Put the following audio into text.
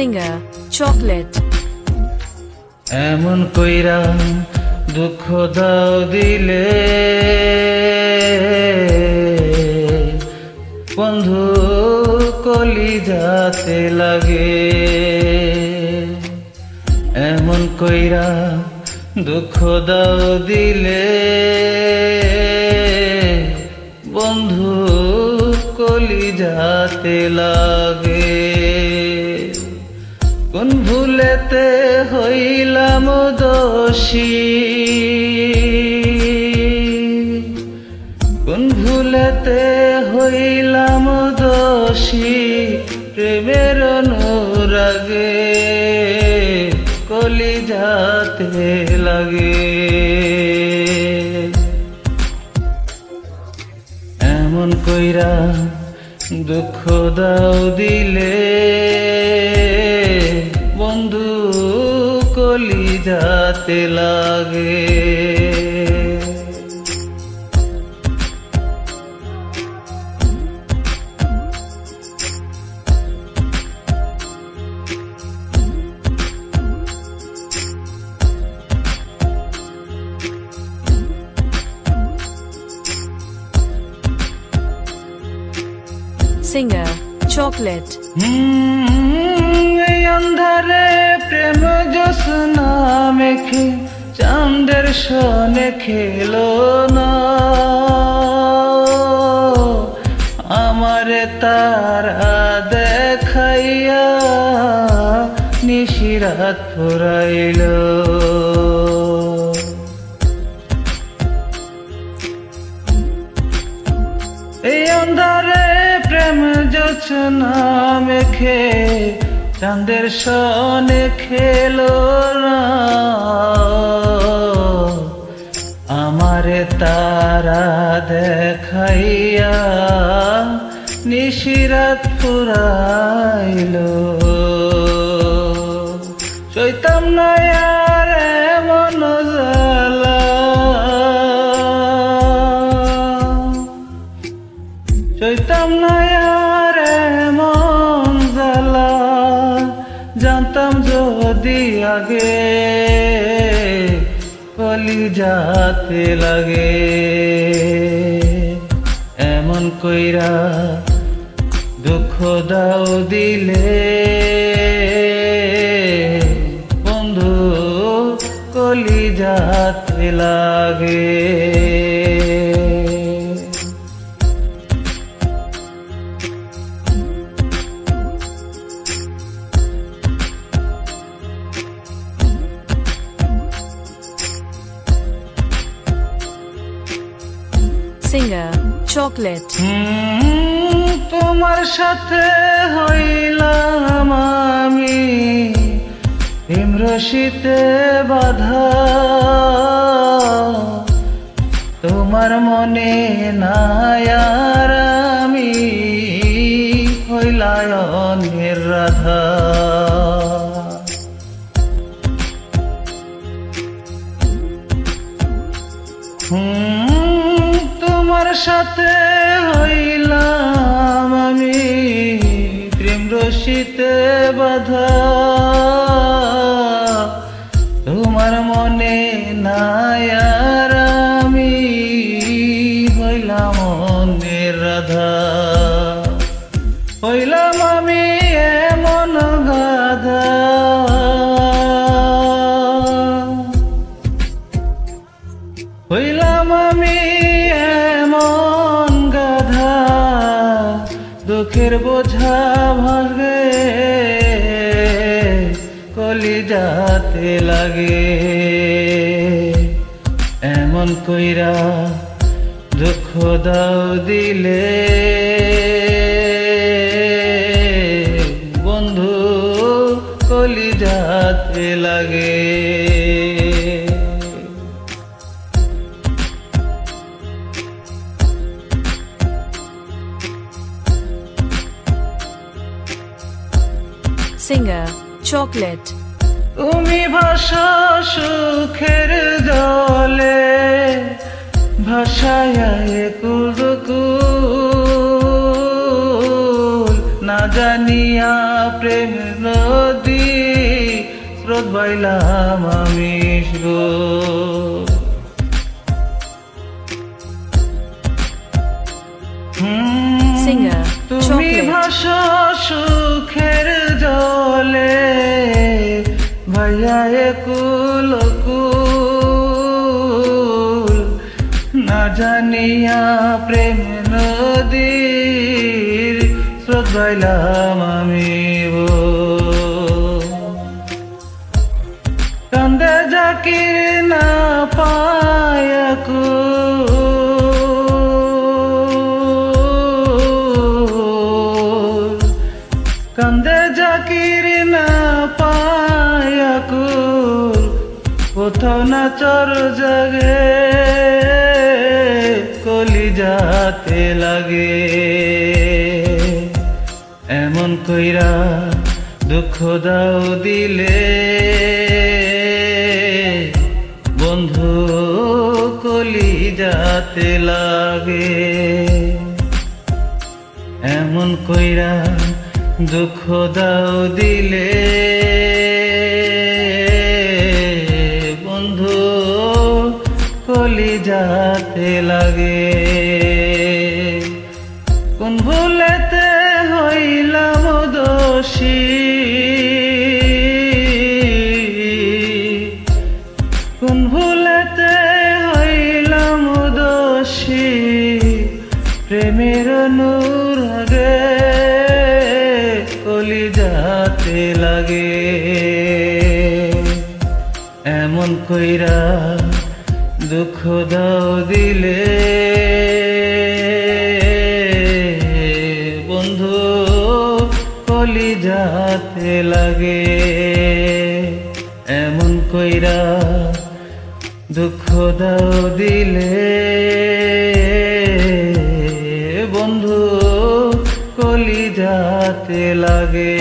Singer Chocolate এমন কইরা দুঃখ দাও দিলে বন্ধু কলিজাতে লাগে এমন কইরা দুঃখ দাও দিলে বন্ধু কলিজাতে লাগে কোন ভুলেতে হইলাম দোষী কোন ভুলেতে হইলাম দোষী প্রেমের অনুরাগে কলিজাতে লাগে এমন কইরা দুঃখ দাও দিলে বন্ধু কলিজাতে লাগে Singer Chocolate अंधारे प्रेम जोस्ना मेखे चांदेर सोने खेलो ना आमारे तारा देखाइया निशिरात फुराइलो अंधारे प्रेम जोस्ना मेखे चांदेर सोने खेलो ना आमारे तारा देखाइया निशिरात फुराइलो चैतम ना यार मन जाला चैतम ना यार मन जाला जानताम जोदी आगे कलिजाते लागे एमन कइरा दुख दाओ दिले बंधु कलिजाते लागे Singer Chocolate তোমার সাথে হইলাম আমি হিমরশিতে বাধা তোমার মনে নাই আর আমি হইলাম রাধা তোমার সাথে হইলাম আমি প্রেম রশিতে বাধা তোমার মনে নাই আর আমি হইলাম অন্যের রাধা হইলাম আমি এমন গাধা হইলাম আমি এমন গাধা দুঃখের বোঝা ভাগে কলিজাতে লাগে এমন কইরা দুঃখ দাও দিলে বন্ধু কলিজাতে লাগে Singer Chocolate তুমি ভাষা সুখের জলে ভাষায় কুলকুল না জানিয়া প্রেম নদী বাইলাম আমি গো। Singer, তুমি chocolate. ভাসো সুখের জলে, ভাইয়া একুল কুল, না জানিয়া প্রেম নদীর স্রোত বাইলাম আমি গো। কান্দে জাকির না পায়া কুল, কান্দে জাকির না পায়া কুল, কোথাও না চর জাগে কলিজাতে লাগে। এমন কইরা দুঃখ দাও দিলে বন্ধু কলিজাতে লাগে। এমন কইরা দুঃখ দাও দিলে বন্ধু কলিজাতে লাগে। কোন ভুলেতে হইলাম দোষী, কোন ভুলেতে হইলাম দোষী, প্রেমের অনুরাগে কলিজাতে লাগে। এমন কইরা দুঃখ দাও দিলে বন্ধু কলিজাতে লাগে। এমন কইরা দুঃখ দাও দিলে বন্ধু কলিজাতে লাগে।